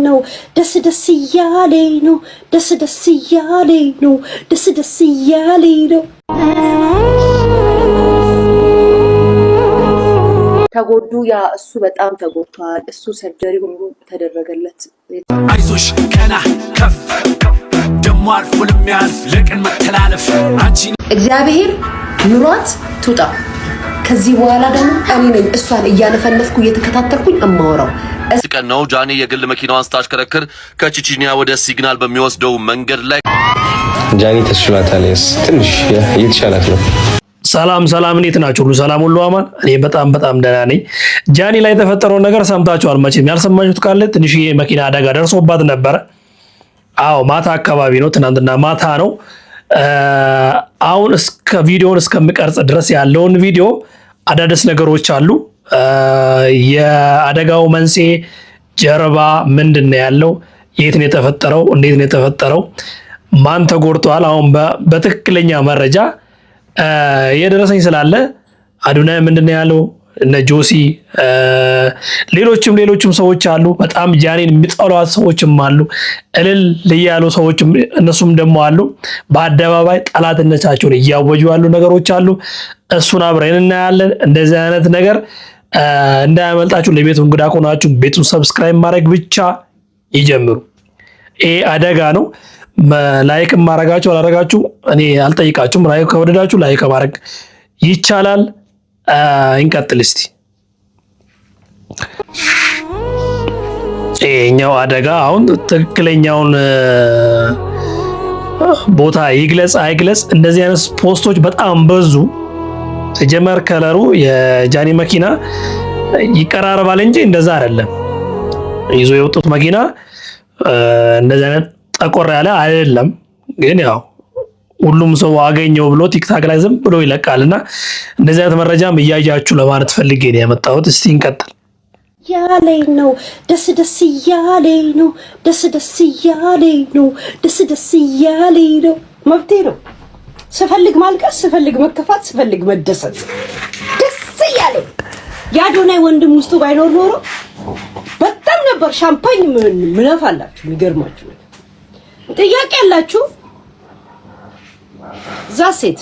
ነው ደስ ደስ እያለኝ ነው ደስ ደስ እያለኝ ነው ደስ ደስ እያለኝ ነው። ተጎዱ ያ እሱ በጣም ተጎድቷል። እሱ ሰርጀሪ ሁሉ ተደረገለት። አይዞሽ ቀና ከፍ ደሞ አልፎ ለሚያልፍ ለቀን መተላለፍ አንቺ እግዚአብሔር ኑሯት ትውጣ። ከዚህ በኋላ ደግሞ እኔ ነኝ እሷን እያለፈለፍኩ እየተከታተልኩኝ እማወራው። ቀን ነው ጃኒ የግል መኪናዋን ስታሽከረክር ከቺቺኒያ ወደ ሲግናል በሚወስደው መንገድ ላይ ጃኒ ተሽሏታል። ትንሽ እየተሻላት ነው። ሰላም እንዴት ናችሁ? ሁሉ ሰላም ሁሉ አማን? እኔ በጣም ደህና ነኝ። ጃኒ ላይ የተፈጠረውን ነገር ሰምታችኋል መቼም። ያልሰማችሁት ካለ ትንሽ መኪና አደጋ ደርሶባት ነበር። አዎ ማታ አካባቢ ነው፣ ትናንትና ማታ ነው። አሁን እስከ ቪዲዮውን እስከምቀርጽ ድረስ ያለውን ቪዲዮ አዳዲስ ነገሮች አሉ። የአደጋው መንስኤ ጀርባ ምንድነው ያለው? የት ነው የተፈጠረው? እንዴት ነው የተፈጠረው? ማን ተጎድቷል? አሁን በትክክለኛ መረጃ የደረሰኝ ስላለ አዱናይ ምንድነው ያለው? እነ ጆሲ ሌሎችም ሰዎች አሉ። በጣም ጃኒን የሚጠሏት ሰዎችም አሉ። እልል ያሉ ሰዎችም እነሱም ደግሞ አሉ። በአደባባይ ጠላትነታቸውን እያወጁ ያሉ ነገሮች አሉ። እሱን አብረን እናያለን። እንደዚህ አይነት ነገር እንዳያመልጣችሁ ለቤቱ እንግዳ ከሆናችሁ ቤቱን ሰብስክራይብ ማድረግ ብቻ ይጀምሩ። ይሄ አደጋ ነው። ላይክ ማረጋችሁ አላረጋችሁ እኔ አልጠይቃችሁም። ላይክ ከወደዳችሁ ላይክ ማድረግ ይቻላል። እንቀጥል እስቲ። ይሄኛው አደጋ አሁን ትክክለኛውን ቦታ ይግለጽ አይግለጽ እንደዚህ አይነት ፖስቶች በጣም በዙ። ተጀመር ከለሩ የጃኒ መኪና ይቀራረባል እንጂ እንደዛ አይደለም። ይዞ የወጡት መኪና እንደዚህ አይነት ጠቆር ያለ አይደለም። ግን ያው ሁሉም ሰው አገኘው ብሎ ቲክታክ ላይ ዝም ብሎ ይለቃልና እንደዚህ አይነት መረጃም እያያችሁ ለማለት ፈልጌ ነው ያመጣሁት። እስቲ እንቀጥል። ያለኝ ነው ደስ ደስ እያለኝ ነው ደስ ደስ እያለኝ ነው ደስ ደስ እያለኝ ነው። መብቴ ነው። ስፈልግ ማልቀስ፣ ስፈልግ መከፋት፣ ስፈልግ መደሰት ደስ እያለኝ። የአዶናይ ወንድም ውስጡ ባይኖር ኖሮ በጣም ነበር ሻምፓኝ ምነፋላችሁ። የሚገርማችሁ ጥያቄ ያላችሁ ዛሴት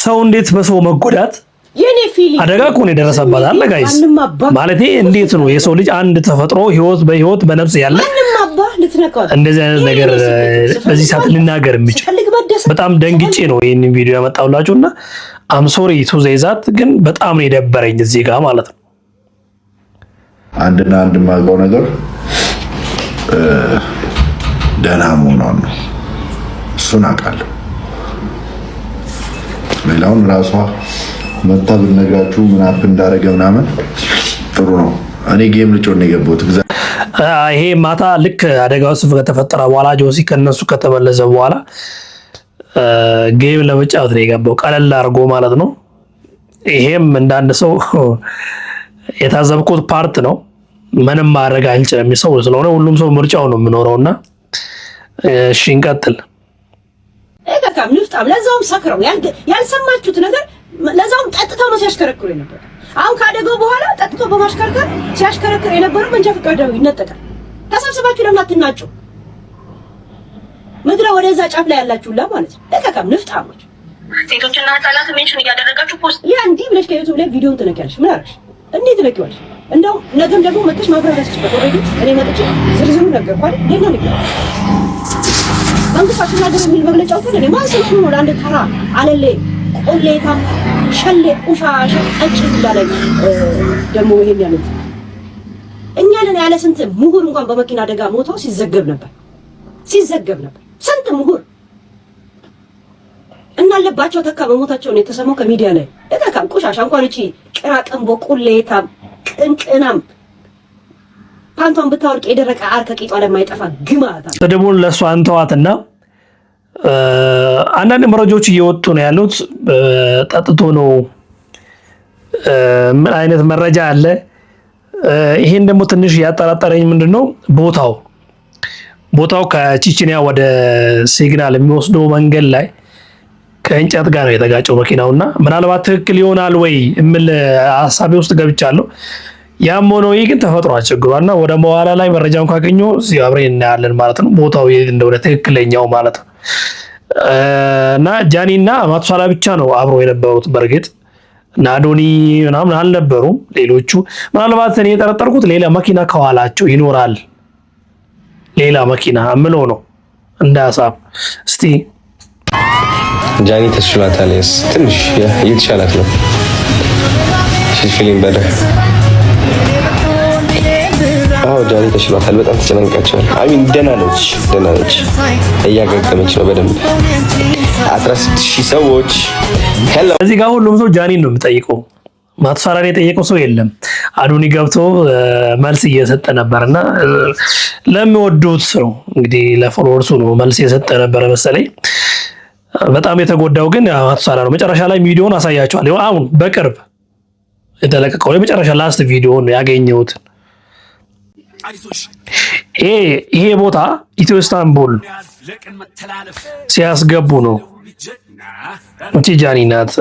ሰው እንዴት በሰው መጎዳት የኔ ፊሊንግ አደጋ እኮ ነው የደረሰባት አለ ጋይስ። ማለት እንዴት ነው የሰው ልጅ አንድ ተፈጥሮ በህይወት በነፍስ ያለ እንደዚህ አይነት ነገር በዚህ ሰዓት ልናገር የሚችል በጣም ደንግጬ ነው ይሄን ቪዲዮ ያመጣሁላችሁና አም ሶሪ ቱ ዘይዛት ግን በጣም ነው የደበረኝ እዚህ ጋር ማለት ነው። አንድ ማገው ነገር ደህና መሆኗን ነው። እሱን አውቃለሁ። ሌላውን ራሷ መታ ብትነግራችሁ ምን አፕ እንዳደረገ ምናምን ጥሩ ነው። እኔ ጌም ልጮህ ነው የገባሁት። ይሄ ማታ ልክ አደጋው ከተፈጠረ በኋላ ጆሲ ከነሱ ከተመለሰ በኋላ ጌም ለመጫወት ነው የገባው፣ ቀለል አድርጎ ማለት ነው። ይሄም እንዳንድ ሰው የታዘብኩት ፓርት ነው። ምንም ማድረግ አንችልም። ሰው ስለሆነ ሁሉም ሰው ምርጫው ነው የሚኖረውና እሺ እንቀጥል። እጋም ንፍጣም ለዛውም ሰክረው ያልሰማችሁት ነገር ለዛውም ጠጥተው ነው ሲያሽከረክሩ የነበረው። አሁን ካደገው በኋላ ጠጥቶ በማሽከርከር ሲያሽከረክር የነበረው መንጃ ፈቃዱ ይነጠቃል። ተሰብስባችሁ ለምን አትናጩ? ምድረ ወደዛ ጫፍ ላይ ያላችሁላ ማለት ነው። እጋም ንፍጣሞች ሴቶችና ህፃናት ሜንሽን እያደረጋችሁ ፖስት ያ እንዲህ ብለሽ ከዩቲዩብ ላይ ቪዲዮን ትነቂያለሽ። ምን አደረግሽ? እንዴት ትነቂዋለሽ? እንደው ነገም ደግሞ መጥተሽ ማብራሪያ ትችላለሽ። ኦሬዲ እኔ መጥቼ ዝርዝሩ ነገርኳል። ለምን ነው ልክ መንግስታችን ሀገር የሚል መግለጫ ወጥቶ እኔ ማን ስለሆነ ነው ለአንድ ተራ አለሌ ቆሌታም ሸሌ ቁሻሻ ጠጭ እንዳለኝ ደግሞ ይሄን ያሉት እኛ ነን ያለ ስንት ምሁር እንኳን በመኪና አደጋ ሞተው ሲዘገብ ነበር። ስንት ምሁር እናለባቸው ተካ በሞታቸው ነው የተሰማው ከሚዲያ ላይ። እታካም ቁሻሻ እንኳን እቺ ቅራቅም በቁሌታም ቅንቅናም ፓንቷን ብታወልቅ የደረቀ አር ከቂጧ ለማይጠፋ ግማታ ተደቡን ለሷ አንተዋትና አንዳንድ መረጃዎች እየወጡ ነው ያሉት። ጠጥቶ ነው ምን አይነት መረጃ አለ? ይሄን ደግሞ ትንሽ ያጠራጠረኝ ምንድነው ቦታው ከቺቺኒያ ወደ ሲግናል የሚወስደው መንገድ ላይ ከእንጨት ጋር ነው የተጋጨው መኪናውና ምናልባት ትክክል ይሆናል ወይ እምል ሐሳቤ ውስጥ ገብቻለሁ። ያም ሆኖ ይህ ግን ተፈጥሮ አስቸግሯልና ወደ በኋላ ላይ መረጃውን ካገኘሁ እዚህ አብረን እናያለን ማለት ነው። ቦታው እንደሆነ ትክክለኛው ማለት ነው። እና ጃኒና ማቱሳላ ብቻ ነው አብሮ የነበሩት። በርግጥ እና አዶኒ ምናምን አልነበሩም ሌሎቹ። ምናልባት እኔ የጠረጠርኩት ሌላ መኪና ከኋላቸው ይኖራል። ሌላ መኪና ምለው ነው እንደ ሐሳብ። እስቲ ጃኒ ተሽሏታል። ትንሽ እየተሻላት ነው። she's feeling better. አዎ ጃኒ ተሽሏታል። በጣም ተጨናንቃቸዋል። አሚን ደህና ነች። እያገገመች ነው በደንብ 16000 ሰዎች ሄሎ። እዚህ ጋር ሁሉም ሰው ጃኒን ነው የሚጠይቀው። ማቱሳላን የጠየቀው ሰው የለም። አዶኒ ገብቶ መልስ እየሰጠ ነበርና ለሚወዱት ሰው እንግዲህ ለፎሎወርሱ ነው መልስ እየሰጠ ነበር መሰለኝ። በጣም የተጎዳው ግን ማቱሳላ ነው። መጨረሻ ላይ ቪዲዮውን አሳያቸዋለሁ። አሁን በቅርብ የተለቀቀው የመጨረሻ ላስት ቪዲዮ ነው ያገኘሁት። ይሄ ቦታ ኢትዮ ኢስታንቡል ሲያስገቡ ነው። እቺ ጃኒ ናት።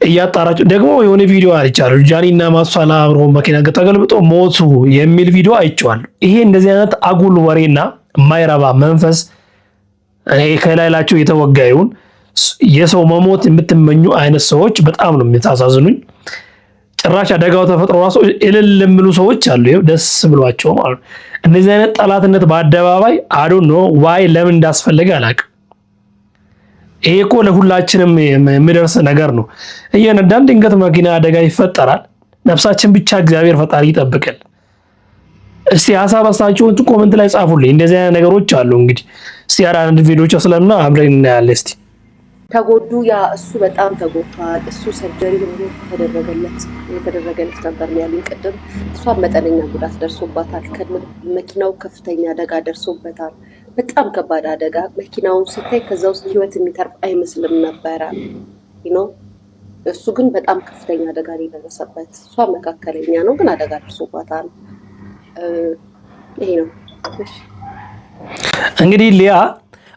እያጣራችሁ ደግሞ የሆነ ቪዲዮ አይቻለሁ። ጃኒና ማቱሳላ አብሮ መኪና ተገልብጦ ሞቱ የሚል ቪዲዮ አይቻለሁ። ይሄ እንደዚህ አይነት አጉል ወሬና የማይረባ መንፈስ እኔ ከላይላችሁ የተወጋዩን የሰው መሞት የምትመኙ አይነት ሰዎች በጣም ነው የምታሳዝኑኝ። ጭራሽ አደጋው ተፈጥሮ ራሱ እልል የሚሉ ሰዎች አሉ። ይሄው ደስ ብሏቸው ማለት ነው። እንደዚህ አይነት ጠላትነት በአደባባይ አዶን ነው ዋይ ለምን እንዳስፈለገ አላውቅም። ይሄ እኮ ለሁላችንም የሚደርስ ነገር ነው። እየነዳን ድንገት መኪና አደጋ ይፈጠራል። ነፍሳችን ብቻ እግዚአብሔር ፈጣሪ ይጠብቀን። እስቲ ሐሳብ አስተያየታችሁን ኮሜንት ላይ ጻፉልኝ። እንደዚህ አይነት ነገሮች አሉ። እንግዲህ እስቲ አንድ ቪዲዮች ስለምና አብረን እናያለን። እስቲ ተጎዱ። ያ እሱ በጣም ተጎድቷል። እሱ ሰርጀሪ ሁሉ የተደረገለት ነበር ያሉኝ ቅድም። እሷን መጠነኛ ጉዳት ደርሶባታል። መኪናው ከፍተኛ አደጋ ደርሶበታል። በጣም ከባድ አደጋ። መኪናውን ስታይ ከዛ ውስጥ ህይወት የሚተርፍ አይመስልም ነበረ ነው። እሱ ግን በጣም ከፍተኛ አደጋ የደረሰበት። እሷ መካከለኛ ነው ግን አደጋ ደርሶባታል። ይሄ ነው እንግዲህ ሊያ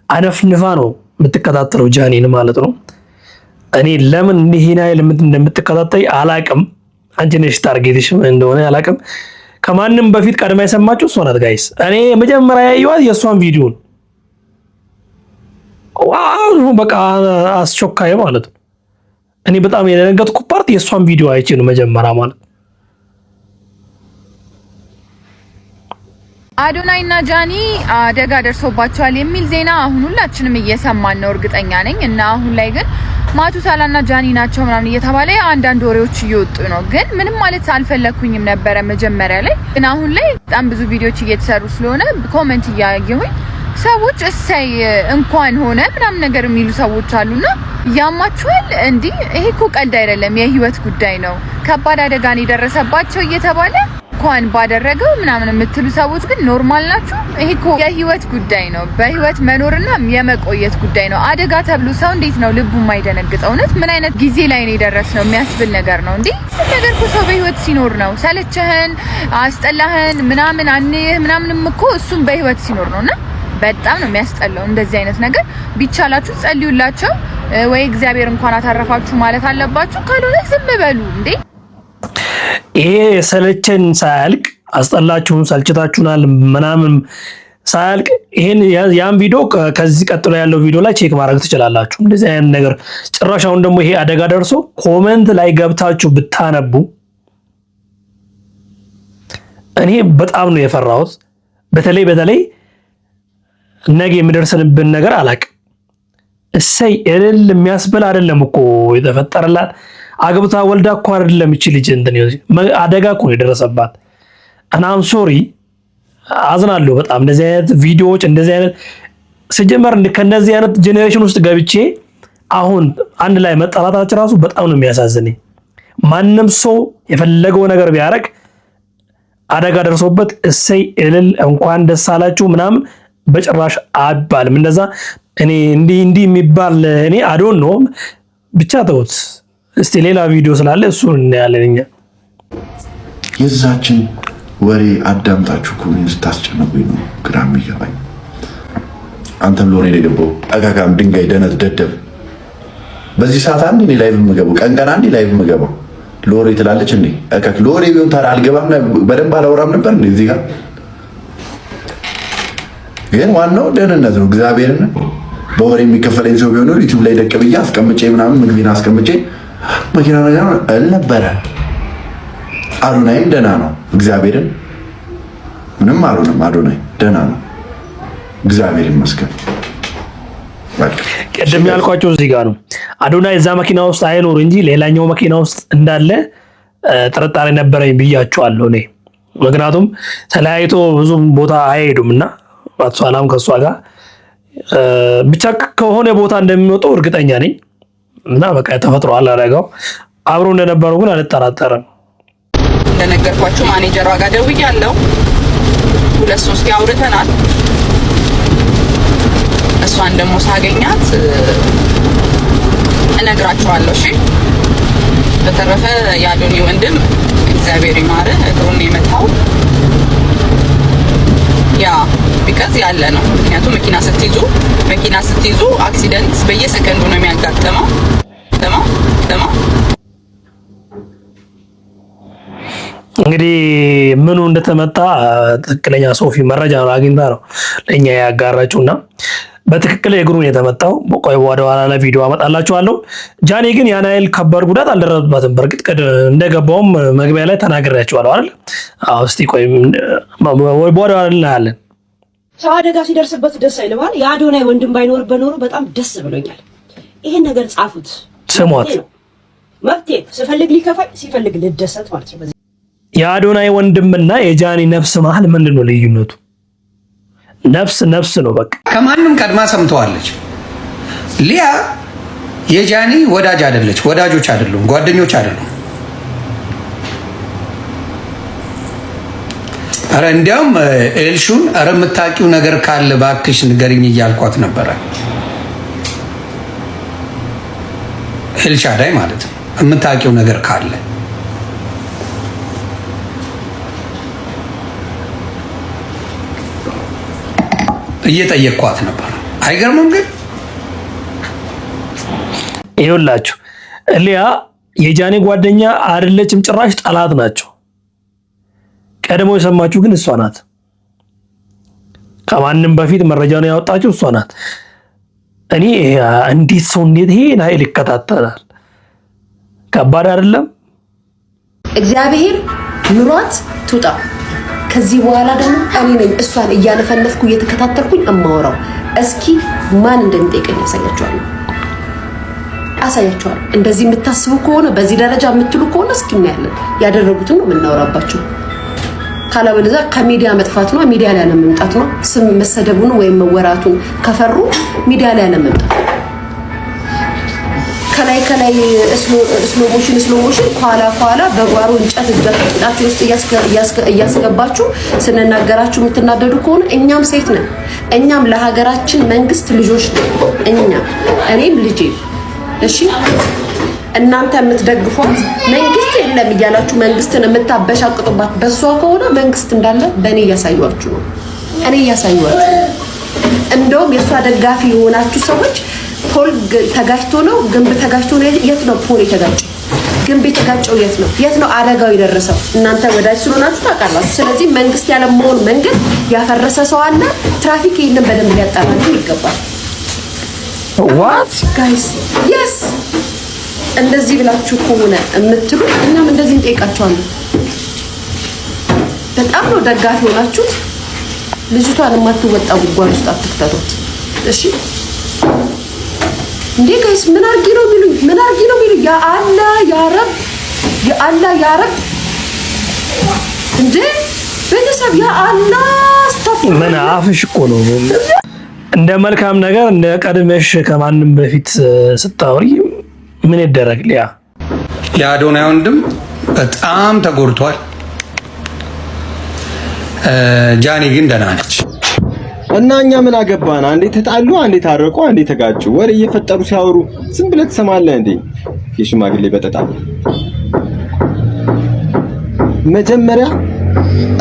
አነፍንፋ ነው የምትከታተለው ጃኒን ማለት ነው። እኔ ለምን ይሄን አይል እንደምትከታተይ አላቅም። አንቺ ነሽ ታርጌትሽ እንደሆነ አላቅም። ከማንም በፊት ቀድማ የሰማችሁ እሷ ናት ጋይስ። እኔ መጀመሪያ ያየኋት የእሷን ቪዲዮ ነው። ዋው በቃ አስቾካይ ማለት ነው። እኔ በጣም የደነገጥኩ ፓርት የእሷን ቪዲዮ አይቼ ነው መጀመሪያ ማለት። አዶናይ እና ጃኒ አደጋ ደርሶባቸዋል የሚል ዜና አሁን ሁላችንም እየሰማን ነው፣ እርግጠኛ ነኝ። እና አሁን ላይ ግን ማቱሳላ እና ጃኒ ናቸው ምናምን እየተባለ አንዳንድ ወሬዎች እየወጡ ነው። ግን ምንም ማለት አልፈለኩኝም ነበረ መጀመሪያ ላይ። ግን አሁን ላይ በጣም ብዙ ቪዲዮዎች እየተሰሩ ስለሆነ ኮሜንት እያየሁኝ ሰዎች እሰይ እንኳን ሆነ ምናምን ነገር የሚሉ ሰዎች አሉና ያማችኋል እንዴ? ይሄ እኮ ቀልድ አይደለም፣ የህይወት ጉዳይ ነው። ከባድ አደጋ ነው የደረሰባቸው እየተባለ እንኳን ባደረገው ምናምን የምትሉ ሰዎች ግን ኖርማል ናችሁ? ይሄ እኮ የህይወት ጉዳይ ነው። በህይወት መኖርና የመቆየት ጉዳይ ነው። አደጋ ተብሎ ሰው እንዴት ነው ልቡ የማይደነግጠው? እውነት ምን አይነት ጊዜ ላይ ነው የደረስነው የሚያስብል ነገር ነው እንዴ? ነገር እኮ ሰው በህይወት ሲኖር ነው። ሰለቸህን፣ አስጠላህን ምናምን ምናምንም እኮ እሱም በህይወት ሲኖር ነውና በጣም ነው የሚያስጠላው እንደዚህ አይነት ነገር። ቢቻላችሁ ጸልዩላቸው ወይ እግዚአብሔር እንኳን አታረፋችሁ ማለት አለባችሁ። ካልሆነ ዝም በሉ እንዴ። ይሄ ሰለቸን ሳያልቅ አስጠላችሁን ሰልችታችሁናል ምናምን ሳያልቅ ይሄን ያን ቪዲዮ ከዚህ ቀጥሎ ያለው ቪዲዮ ላይ ቼክ ማድረግ ትችላላችሁ። እንደዚህ አይነት ነገር ጭራሽ አሁን ደግሞ ይሄ አደጋ ደርሶ ኮሜንት ላይ ገብታችሁ ብታነቡ እኔ በጣም ነው የፈራሁት። በተለይ ነገ የሚደርስብን ነገር አላቅም። እሰይ እልል የሚያስብል አይደለም እኮ የተፈጠረላት። አግብታ ወልዳ እኮ አይደለም እቺ ልጅ አደጋ እኮ የደረሰባት። እናም ሶሪ አዝናለሁ በጣም እንደዚህ አይነት ቪዲዮዎች እንደዚህ አይነት ሲጀመር ከነዚህ አይነት ጄኔሬሽን ውስጥ ገብቼ አሁን አንድ ላይ መጣላታችን ራሱ በጣም ነው የሚያሳዝነኝ። ማንም ሰው የፈለገው ነገር ቢያረግ አደጋ ደርሶበት እሰይ እልል እንኳን ደስ አላችሁ ምናምን በጭራሽ አይባልም። እንደዛ እኔ እንዲህ የሚባል እኔ አዶን ነው ብቻ ተውት። እስቲ ሌላ ቪዲዮ ስላለ እሱን እናያለን። እኛ የዛችን ወሬ አዳምጣችሁ እኮ እኔን ስታስጨንቁኝ ነው ግራ የሚገባኝ። አንተም ለሆነ የገባው አጋጋም ድንጋይ ደነት ደደብ በዚህ ሰዓት አንዴ እኔ ላይቭ የምገባው ቀን አንዴ ላይቭ የምገባው ሎሬ ትላለች እንዴ? አካክ ሎሬ ቢሆን ታዲያ አልገባም በደንብ አላወራም ነበር እንዴ? እዚህ ጋር ግን ዋናው ደህንነት ነው። እግዚአብሔርን በወሬ የሚከፈለኝ ሰው ቢሆን ዩቲዩብ ላይ ደቅ ብዬ አስቀምጬ ምናምን ምግቤን አስቀምጬ መኪና ነገር አልነበረ። አዶናይም ደህና ነው። እግዚአብሔርን ምንም አልሆነም። አዶናይ ደህና ነው። እግዚአብሔር ይመስገን። ቀደም ያልኳቸው እዚህ ጋር ነው። አዶናይ እዛ መኪና ውስጥ አይኖር እንጂ ሌላኛው መኪና ውስጥ እንዳለ ጥርጣሬ ነበረኝ ብያቸዋለሁ እኔ። ምክንያቱም ተለያይቶ ብዙ ቦታ አይሄዱምና ሰላም ከሷ ጋር ብቻ ከሆነ ቦታ እንደሚወጡ እርግጠኛ ነኝ። እና በቃ ተፈጥሯል አደረገው አብሮ እንደነበሩ ግን አልጠራጠርም። እንደነገርኳችሁ ማኔጀሯ ጋር ደውያለሁ። 2-3 አውርተናል። እሷን ደግሞ ሳገኛት እነግራቸዋለሁ። እሺ። በተረፈ ያሉኝ ወንድም እግዚአብሔር ይማረ እግሩን የመታው ያ ቢቀዝ ያለ ነው። ምክንያቱም መኪና ስትይዙ አክሲደንት በየሰከንዱ ነው የሚያጋጥመው። እንግዲህ ምኑ እንደተመታ ትክክለኛ ሶፊ መረጃ አግኝታ ነው ለኛ ያጋራችውና በትክክል እግሩን የተመታው። ቆይ ወደ ኋላ ላይ ቪዲዮ አመጣላችኋለሁ። ጃኒ ግን ያን ያህል ከባድ ጉዳት አልደረሰባትም። በርግጥ እንደገባውም መግቢያ ላይ ተናግሬያችኋለሁ አይደል? አዎ። እስቲ ቆይ ወደ ኋላ እናያለን። ሰው አደጋ ሲደርስበት ደስ አይልም። የአዶናይ ወንድም ባይኖርበት ኖሮ በጣም ደስ ብሎኛል። ይሄን ነገር ጻፉት፣ ስሟት። መብቴ ሲፈልግ ሊከፋይ ሲፈልግ ልደሰት ማለት ነው። የአዶናይ ወንድምና የጃኒ ነፍስ መሀል ምንድነው ልዩነቱ? ነፍስ ነው። በቃ ከማንም ቀድማ ሰምተዋለች። ሊያ የጃኒ ወዳጅ አይደለች። ወዳጆች አይደሉም፣ ጓደኞች አይደሉም። አረ እንዲያውም ኤልሹን አረ የምታውቂው ነገር ካለ ባክሽ ንገሪኝ እያልኳት ነበረ። ኤልሻዳይ ማለት ነው። የምታውቂው ነገር ካለ እየጠየቅኳት ነበር። አይገርምም? ግን ይኸውላችሁ ሊያ የጃኒ ጓደኛ አይደለችም፣ ጭራሽ ጠላት ናቸው። ቀድሞ የሰማችሁ ግን እሷ ናት። ከማንም በፊት መረጃውን ያወጣችሁ እሷ ናት። እኔ እንዴት ሰው እንዴት ይሄን ኃይል ይከታተላል? ከባድ አይደለም? እግዚአብሔር ኑሯት ትውጣ። ከዚህ በኋላ ደግሞ እኔ ነኝ እሷን እያለፈለፍኩ እየተከታተልኩኝ እማወራው። እስኪ ማን እንደሚጠይቀኝ አሳያችኋለሁ። እንደዚህ የምታስቡ ከሆነ በዚህ ደረጃ የምትሉ ከሆነ እስኪ እናያለን። ያደረጉትን ነው የምናወራባቸው። ካለበለዚያ ከሚዲያ መጥፋት ነው፣ ሚዲያ ላይ ለመምጣት ነው። ስም መሰደቡን ወይም መወራቱን ከፈሩ ሚዲያ ላይ ለመምጣት ከላይ ስሎሞሽን ኋላ በጓሮ እንጨት እጃችሁ ውስጥ እያስገባችሁ ስንናገራችሁ የምትናደዱ ከሆነ እኛም ሴት ነን። እኛም ለሀገራችን መንግስት ልጆች ነን። እኔም ልጄ እሺ። እናንተ የምትደግፏት መንግስት የለም እያላችሁ መንግስትን የምታበሻቅጡባት በሷ ከሆነ መንግስት እንዳለ በእኔ እያሳዩአችሁ ነው። እንደውም የሷ ደጋፊ የሆናችሁ ሰዎች ፖል ተጋጭቶ ነው ግንብ ተጋጭቶ ነው። የት ነው ፖል የተጋጨው? ግንብ የተጋጨው የት ነው አደጋው የደረሰው? እናንተ ወዳጅ ስለሆናችሁ ታውቃላችሁ። ስለዚህ መንግስት ያለመሆን መንገድ ያፈረሰ ሰው አለ። ትራፊክ ይሄንን በደንብ ሊያጣራልን ይገባል። what guys yes እንደዚህ ብላችሁ ከሆነ የምትሉ እኛም እንደዚህ እንጠይቃችኋለን። በጣም ነው ደጋፊ ሆናችሁት። ልጅቷን የማትወጣ ጉድጓድ ውስጥ አትክተቷት እሺ። እንዴ ጋይስ ምን አርጊ ነው የሚሉኝ? ያ አላህ ያ ረብ እንዴ ቤተሰብ ያ አላህ ስታፍ ምን አፍሽ እኮ ነው። እንደ መልካም ነገር እንደ ቀድመሽ ከማንም በፊት ስታወሪ ምን ይደረግ? ሊያ የአዶናይ ወንድም በጣም ተጎድቷል። ጃኒ ግን ደህና ነች። እና እኛ ምን አገባን? አንዴ ተጣሉ፣ አንዴ ታረቁ፣ አንዴ ተጋጩ። ወሬ እየፈጠሩ ሲያወሩ ዝም ብለህ ትሰማለህ እንዴ? የሽማግሌ በጠጣ መጀመሪያ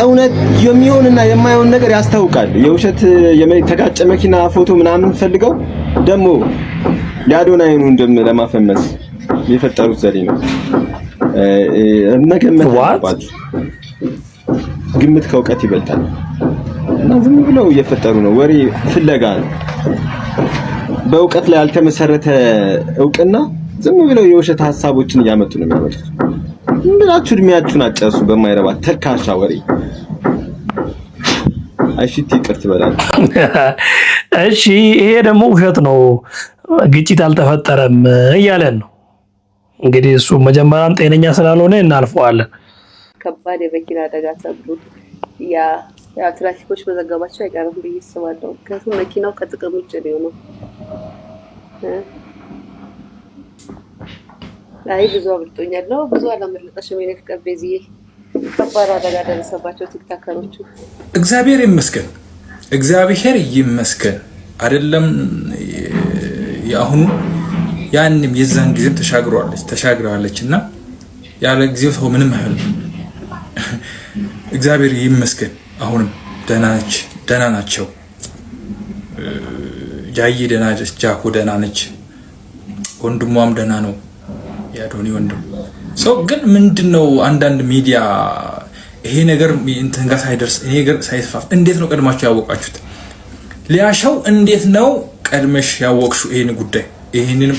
እውነት የሚሆንና የማይሆን ነገር ያስታውቃል። የውሸት የተጋጨ መኪና ፎቶ ምናምን ፈልገው ደግሞ የአዶናይን ወንድም ለማፈመስ የፈጠሩት ዘዴ ነው። መገመት አለባችሁ። ግምት ከእውቀት ይበልጣል እና ዝም ብለው እየፈጠሩ ነው። ወሬ ፍለጋ ነው። በእውቀት ላይ ያልተመሰረተ እውቅና ዝም ብለው የውሸት ሐሳቦችን እያመጡ ነው የሚያመጡት። ምንላችሁ እድሜያችሁን አጨርሱ በማይረባ ተልካሻ ወሬ። አይሽቲ ይቅርት በላል። እሺ ይሄ ደግሞ ውሸት ነው፣ ግጭት አልተፈጠረም እያለን ነው። እንግዲህ እሱ መጀመሪያም ጤነኛ ስላልሆነ እናልፈዋለን። ከባድ የመኪና አደጋ ሰብሩት ያ ትራፊኮች መዘገባቸው አይቀርም ብዬ አስባለሁ። ምክንያቱም መኪናው ከጥቅም ውጭ ነው የሆነው። አይ ብዙ አብልጦኛል ነው ብዙ አላመለጠሽም። የኔ ፍቅር በዚህ ከባድ አደጋ ደረሰባቸው ቲክታከሮቹ። እግዚአብሔር ይመስገን፣ እግዚአብሔር ይመስገን። አይደለም ያሁኑ ያንንም የዛን ጊዜም ተሻግረዋለች እና ያለ ጊዜው ሰው ምንም አይሆንም። እግዚአብሔር ይመስገን። አሁንም ደህና ናቸው። ጃዬ ደህና ነች፣ ጃኮ ደህና ነች፣ ወንድሟም ደህና ነው። ያዶኒ ወንድም ሰው ግን ምንድነው አንዳንድ ሚዲያ ይሄ ነገር እንትን ጋር ሳይደርስ ይሄ ነገር ሳይስፋፍ እንዴት ነው ቀድማችሁ ያወቃችሁት? ሊያሻው እንዴት ነው ቀድመሽ ያወቅሽው ይሄን ጉዳይ? ይሄንን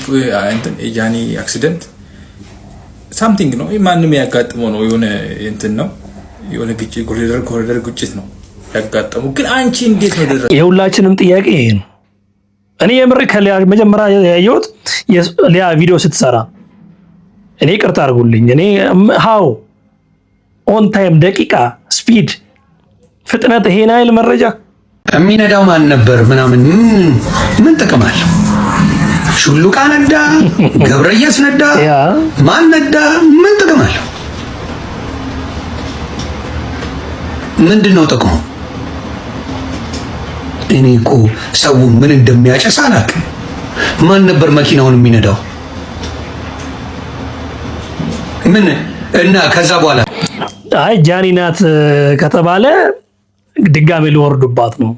እንትን ጃኒ አክሲደንት ሳምቲንግ ነው ማንም ያጋጥመው ነው የሆነ እንትን ነው የሆነ ግጭት ኮሪደር ግጭት ነው ያጋጠመው። ግን አንቺ እንዴት ነው ደረሰ? የሁላችንም ጥያቄ ይሄ ነው። እኔ የምር ከሊያ መጀመሪያ ያየሁት ሊያ ቪዲዮ ስትሰራ እኔ ቅርታ አድርጉልኝ እኔ ሃው ኦን ታይም ደቂቃ ስፒድ ፍጥነት ይሄን አይል መረጃ የሚነዳው ማን ነበር ምናምን ምን ጥቅም አለው? ሹሉቃ ነዳ፣ ገብረየስ ነዳ፣ ማን ነዳ? ምን ጥቅም አለው? ምንድነው ጥቅሙ? እኔ እኮ ሰው ምን እንደሚያጨስ አላውቅም። ማን ነበር መኪናውን የሚነዳው? ምን እና ከዛ በኋላ አይ ጃኒ ናት ከተባለ ድጋሜ ሊወርዱባት ነው።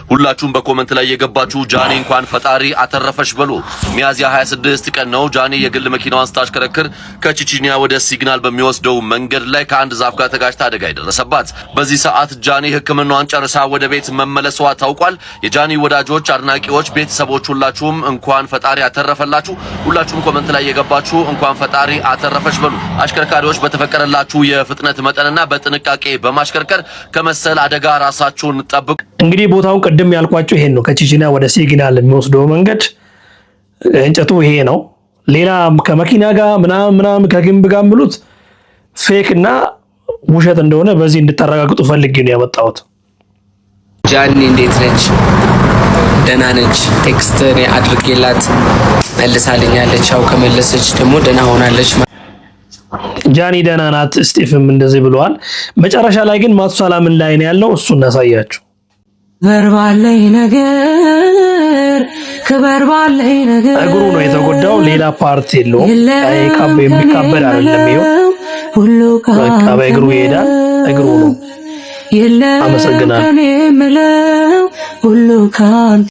ሁላችሁም በኮመንት ላይ የገባችሁ ጃኒ እንኳን ፈጣሪ አተረፈሽ በሉ። ሚያዝያ 26 ቀን ነው ጃኒ የግል መኪናዋን ስታሽከረክር ከቺቺኒያ ወደ ሲግናል በሚወስደው መንገድ ላይ ከአንድ ዛፍ ጋር ተጋጭታ አደጋ የደረሰባት። በዚህ ሰዓት ጃኒ ሕክምናዋን ጨርሳ ወደ ቤት መመለሷ ታውቋል። የጃኒ ወዳጆች፣ አድናቂዎች፣ ቤተሰቦች ሁላችሁም እንኳን ፈጣሪ አተረፈላችሁ። ሁላችሁም ኮመንት ላይ የገባችሁ እንኳን ፈጣሪ አተረፈሽ በሉ። አሽከርካሪዎች በተፈቀደላችሁ የፍጥነት መጠንና በጥንቃቄ በማሽከርከር ከመሰል አደጋ ራሳችሁን ጠብቁ። እንግዲህ ቦታውን ቅድም ያልኳችሁ ይሄን ነው። ከቺቺኒያ ወደ ሲግናል የሚወስደው መንገድ እንጨቱ ይሄ ነው። ሌላ ከመኪና ጋር ምናምን ከግንብ ጋር ምሉት ፌክ እና ውሸት እንደሆነ በዚህ እንድታረጋግጡ ፈልጌ ነው ያመጣሁት። ጃኒ እንዴት ነች? ደህና ነች። ቴክስት እኔ አድርጌላት መልሳልኛለች። ያው ከመለሰች ደግሞ ደህና ሆናለች። ጃኒ ደህና ናት። ስቲፍም እንደዚህ ብለዋል። መጨረሻ ላይ ግን ማቱሳላ ምን ላይ ነው ያለው? እሱ እናሳያችሁ። በርባለይ ነገር ከበርባለይ ነገር እግሩ ነው የተጎዳው፣ ሌላ ፓርት የለውም። አይ ካቤ የሚካበድ አይደለም። ይኸው ሁሉ በቃ በእግሩ ይሄዳል። እግሩ ነው። አመሰግናለሁ። ሁሉ ካንተ